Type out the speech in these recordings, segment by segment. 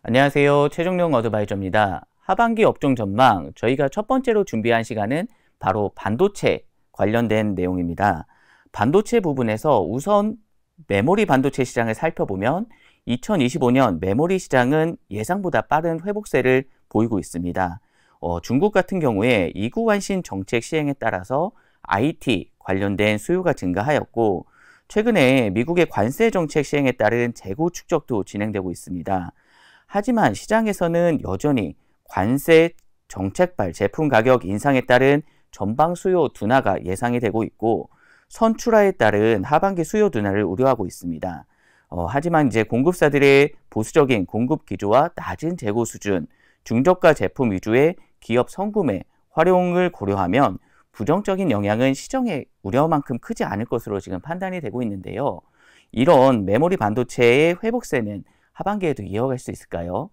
안녕하세요. 최종용 어드바이저입니다. 하반기 업종 전망, 저희가 첫 번째로 준비한 시간은 바로 반도체 관련된 내용입니다. 반도체 부분에서 우선 메모리 반도체 시장을 살펴보면 2025년 메모리 시장은 예상보다 빠른 회복세를 보이고 있습니다. 중국 같은 경우에 이구환신 정책 시행에 따라서 IT 관련된 수요가 증가하였고, 최근에 미국의 관세 정책 시행에 따른 재고 축적도 진행되고 있습니다. 하지만 시장에서는 여전히 관세 정책발 제품 가격 인상에 따른 전방 수요 둔화가 예상이 되고 있고, 선출하에 따른 하반기 수요 둔화를 우려하고 있습니다. 하지만 이제 공급사들의 보수적인 공급 기조와 낮은 재고 수준, 중저가 제품 위주의 기업 선구매, 활용을 고려하면 부정적인 영향은 시장의 우려만큼 크지 않을 것으로 지금 판단이 되고 있는데요. 이런 메모리 반도체의 회복세는 하반기에도 이어갈 수 있을까요?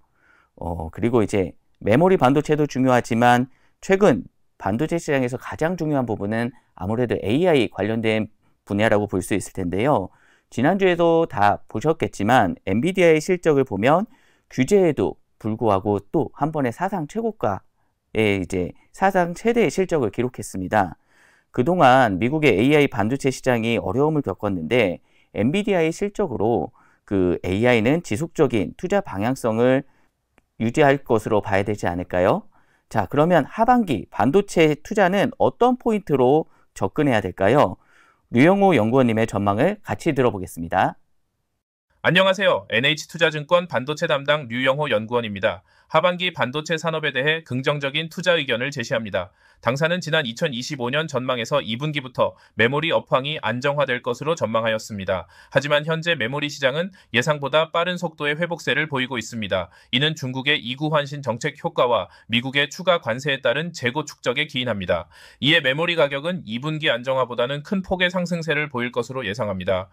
그리고 이제 메모리 반도체도 중요하지만 최근 반도체 시장에서 가장 중요한 부분은 아무래도 AI 관련된 분야라고 볼 수 있을 텐데요. 지난주에도 다 보셨겠지만 엔비디아의 실적을 보면 규제에도 불구하고 또 한 번에 사상 최고가의 이제 사상 최대의 실적을 기록했습니다. 그동안 미국의 AI 반도체 시장이 어려움을 겪었는데 엔비디아의 실적으로 그 AI는 지속적인 투자 방향성을 유지할 것으로 봐야 되지 않을까요? 자, 그러면 하반기 반도체 투자는 어떤 포인트로 접근해야 될까요? 류영호 연구원님의 전망을 같이 들어보겠습니다. 안녕하세요. NH투자증권 반도체 담당 류영호 연구원입니다. 하반기 반도체 산업에 대해 긍정적인 투자 의견을 제시합니다. 당사는 지난 2025년 전망에서 2분기부터 메모리 업황이 안정화될 것으로 전망하였습니다. 하지만 현재 메모리 시장은 예상보다 빠른 속도의 회복세를 보이고 있습니다. 이는 중국의 이구환신 정책 효과와 미국의 추가 관세에 따른 재고 축적에 기인합니다. 이에 메모리 가격은 2분기 안정화보다는 큰 폭의 상승세를 보일 것으로 예상합니다.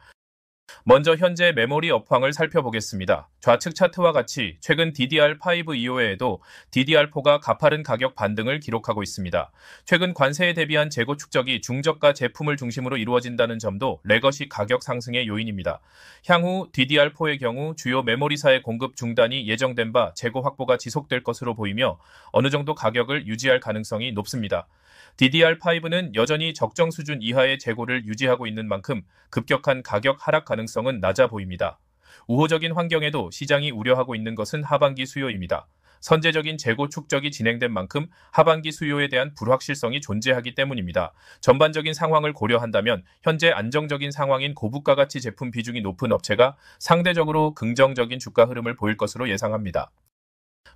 먼저 현재 메모리 업황을 살펴보겠습니다. 좌측 차트와 같이 최근 DDR5 이후에도 DDR4가 가파른 가격 반등을 기록하고 있습니다. 최근 관세에 대비한 재고 축적이 중저가 제품을 중심으로 이루어진다는 점도 레거시 가격 상승의 요인입니다. 향후 DDR4의 경우 주요 메모리사의 공급 중단이 예정된 바 재고 확보가 지속될 것으로 보이며 어느 정도 가격을 유지할 가능성이 높습니다. DDR5는 여전히 적정 수준 이하의 재고를 유지하고 있는 만큼 급격한 가격 하락 가능성은 낮아 보입니다. 우호적인 환경에도 시장이 우려하고 있는 것은 하반기 수요입니다. 선제적인 재고 축적이 진행된 만큼 하반기 수요에 대한 불확실성이 존재하기 때문입니다. 전반적인 상황을 고려한다면 현재 안정적인 상황인 고부가 가치 제품 비중이 높은 업체가 상대적으로 긍정적인 주가 흐름을 보일 것으로 예상합니다.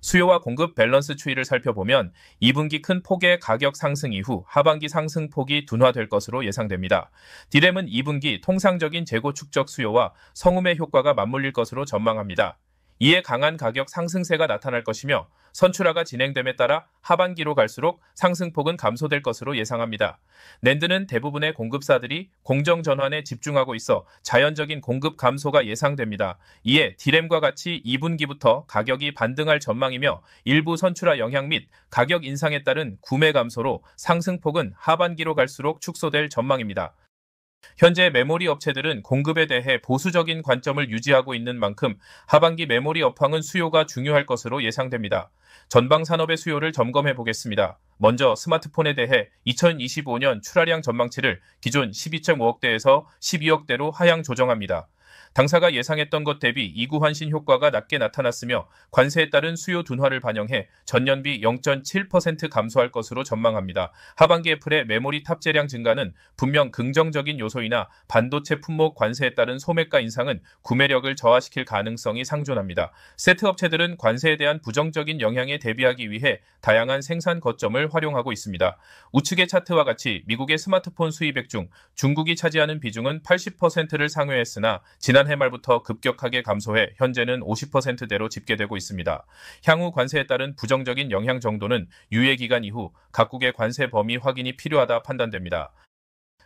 수요와 공급 밸런스 추이를 살펴보면 2분기 큰 폭의 가격 상승 이후 하반기 상승폭이 둔화될 것으로 예상됩니다. D램은 2분기 통상적인 재고 축적 수요와 성우매 효과가 맞물릴 것으로 전망합니다. 이에 강한 가격 상승세가 나타날 것이며 선출하가 진행됨에 따라 하반기로 갈수록 상승폭은 감소될 것으로 예상합니다. 낸드는 대부분의 공급사들이 공정 전환에 집중하고 있어 자연적인 공급 감소가 예상됩니다. 이에 D램과 같이 2분기부터 가격이 반등할 전망이며 일부 선출하 영향 및 가격 인상에 따른 구매 감소로 상승폭은 하반기로 갈수록 축소될 전망입니다. 현재 메모리 업체들은 공급에 대해 보수적인 관점을 유지하고 있는 만큼 하반기 메모리 업황은 수요가 중요할 것으로 예상됩니다. 전방 산업의 수요를 점검해 보겠습니다. 먼저 스마트폰에 대해 2025년 출하량 전망치를 기존 12.5억대에서 12억대로 하향 조정합니다. 당사가 예상했던 것 대비 이구환신 효과가 낮게 나타났으며 관세에 따른 수요 둔화를 반영해 전년비 0.7% 감소할 것으로 전망합니다. 하반기 애플의 메모리 탑재량 증가는 분명 긍정적인 요소이나 반도체 품목 관세에 따른 소매가 인상은 구매력을 저하시킬 가능성이 상존합니다. 세트 업체들은 관세에 대한 부정적인 영향에 대비하기 위해 다양한 생산 거점을 활용하고 있습니다. 우측의 차트와 같이 미국의 스마트폰 수입액 중 중국이 차지하는 비중은 80%를 상회했으나 지난해 말부터 급격하게 감소해 현재는 50%대로 집계되고 있습니다. 향후 관세에 따른 부정적인 영향 정도는 유예 기간 이후 각국의 관세 범위 확인이 필요하다 판단됩니다.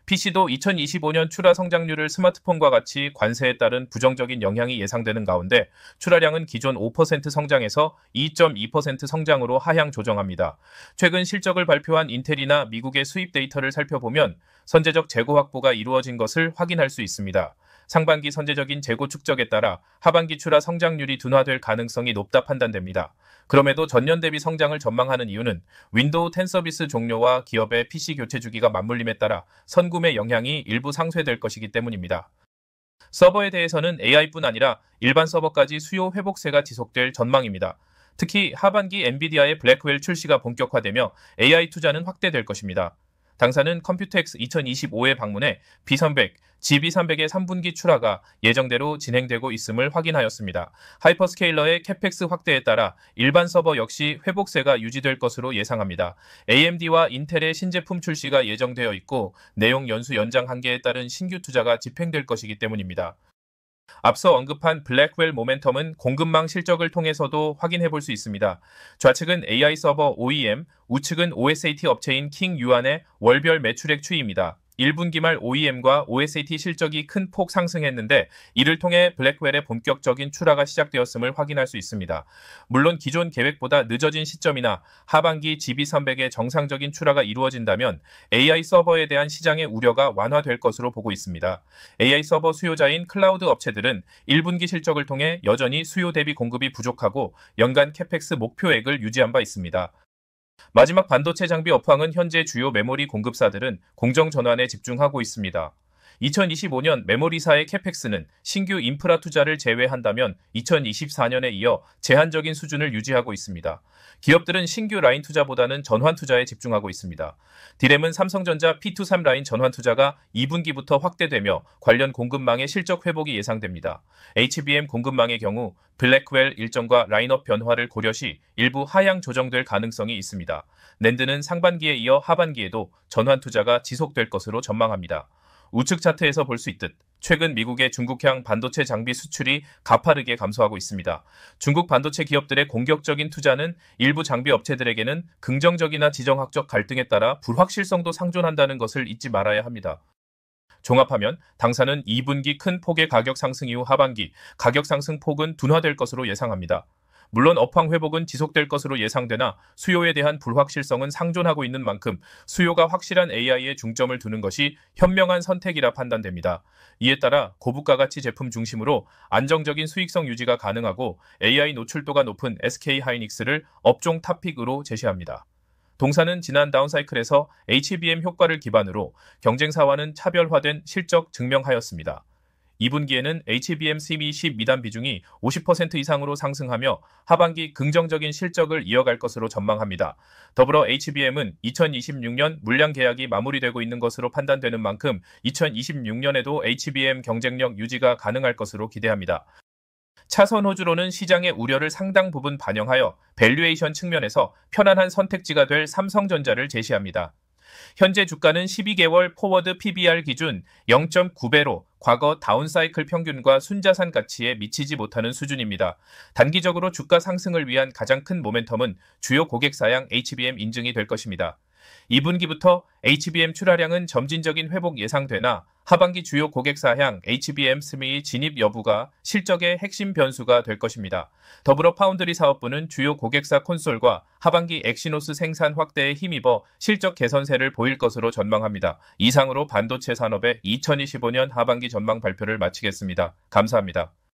PC도 2025년 출하 성장률을 스마트폰과 같이 관세에 따른 부정적인 영향이 예상되는 가운데 출하량은 기존 5% 성장에서 2.2% 성장으로 하향 조정합니다. 최근 실적을 발표한 인텔이나 미국의 수입 데이터를 살펴보면 선제적 재고 확보가 이루어진 것을 확인할 수 있습니다. 상반기 선제적인 재고 축적에 따라 하반기 출하 성장률이 둔화될 가능성이 높다 판단됩니다. 그럼에도 전년 대비 성장을 전망하는 이유는 윈도우 10 서비스 종료와 기업의 PC 교체 주기가 맞물림에 따라 선구매 영향이 일부 상쇄될 것이기 때문입니다. 서버에 대해서는 AI뿐 아니라 일반 서버까지 수요 회복세가 지속될 전망입니다. 특히 하반기 엔비디아의 블랙웰 출시가 본격화되며 AI 투자는 확대될 것입니다. 당사는 컴퓨텍스 2025에 방문해 B300, GB300의 3분기 출하가 예정대로 진행되고 있음을 확인하였습니다. 하이퍼스케일러의 캐펙스 확대에 따라 일반 서버 역시 회복세가 유지될 것으로 예상합니다. AMD와 인텔의 신제품 출시가 예정되어 있고 내용 연수 연장 한계에 따른 신규 투자가 집행될 것이기 때문입니다. 앞서 언급한 블랙웰 모멘텀은 공급망 실적을 통해서도 확인해 볼 수 있습니다. 좌측은 AI 서버 OEM, 우측은 OSAT 업체인 킹 유안의 월별 매출액 추이입니다. 1분기 말 OEM과 OSAT 실적이 큰 폭 상승했는데 이를 통해 블랙웰의 본격적인 출하가 시작되었음을 확인할 수 있습니다. 물론 기존 계획보다 늦어진 시점이나 하반기 GB300의 정상적인 출하가 이루어진다면 AI 서버에 대한 시장의 우려가 완화될 것으로 보고 있습니다. AI 서버 수요자인 클라우드 업체들은 1분기 실적을 통해 여전히 수요 대비 공급이 부족하고 연간 캐펙스 목표액을 유지한 바 있습니다. 마지막 반도체 장비 업황은 현재 주요 메모리 공급사들은 공정 전환에 집중하고 있습니다. 2025년 메모리사의 캐펙스는 신규 인프라 투자를 제외한다면 2024년에 이어 제한적인 수준을 유지하고 있습니다. 기업들은 신규 라인 투자보다는 전환 투자에 집중하고 있습니다. 디램은 삼성전자 P23 라인 전환 투자가 2분기부터 확대되며 관련 공급망의 실적 회복이 예상됩니다. HBM 공급망의 경우 블랙웰 일정과 라인업 변화를 고려 시 일부 하향 조정될 가능성이 있습니다. 낸드는 상반기에 이어 하반기에도 전환 투자가 지속될 것으로 전망합니다. 우측 차트에서 볼 수 있듯 최근 미국의 중국향 반도체 장비 수출이 가파르게 감소하고 있습니다. 중국 반도체 기업들의 공격적인 투자는 일부 장비 업체들에게는 긍정적이나 지정학적 갈등에 따라 불확실성도 상존한다는 것을 잊지 말아야 합니다. 종합하면 당사는 2분기 큰 폭의 가격 상승 이후 하반기 가격 상승 폭은 둔화될 것으로 예상합니다. 물론 업황 회복은 지속될 것으로 예상되나 수요에 대한 불확실성은 상존하고 있는 만큼 수요가 확실한 AI에 중점을 두는 것이 현명한 선택이라 판단됩니다. 이에 따라 고부가 가치 제품 중심으로 안정적인 수익성 유지가 가능하고 AI 노출도가 높은 SK하이닉스를 업종 탑픽으로 제시합니다. 동사는 지난 다운사이클에서 HBM 효과를 기반으로 경쟁사와는 차별화된 실적 증명하였습니다. 2분기에는 HBM CV10 미단 비중이 50% 이상으로 상승하며 하반기 긍정적인 실적을 이어갈 것으로 전망합니다. 더불어 HBM은 2026년 물량 계약이 마무리되고 있는 것으로 판단되는 만큼 2026년에도 HBM 경쟁력 유지가 가능할 것으로 기대합니다. 차선 호주로는 시장의 우려를 상당 부분 반영하여 밸류에이션 측면에서 편안한 선택지가 될 삼성전자를 제시합니다. 현재 주가는 12개월 포워드 PBR 기준 0.9배로 과거 다운사이클 평균과 순자산 가치에 미치지 못하는 수준입니다. 단기적으로 주가 상승을 위한 가장 큰 모멘텀은 주요 고객사양 HBM 인증이 될 것입니다. 2분기부터 HBM 출하량은 점진적인 회복 예상되나 하반기 주요 고객사향 HBM SMI 진입 여부가 실적의 핵심 변수가 될 것입니다. 더불어 파운드리 사업부는 주요 고객사 콘솔과 하반기 엑시노스 생산 확대에 힘입어 실적 개선세를 보일 것으로 전망합니다. 이상으로 반도체 산업의 2025년 하반기 전망 발표를 마치겠습니다. 감사합니다.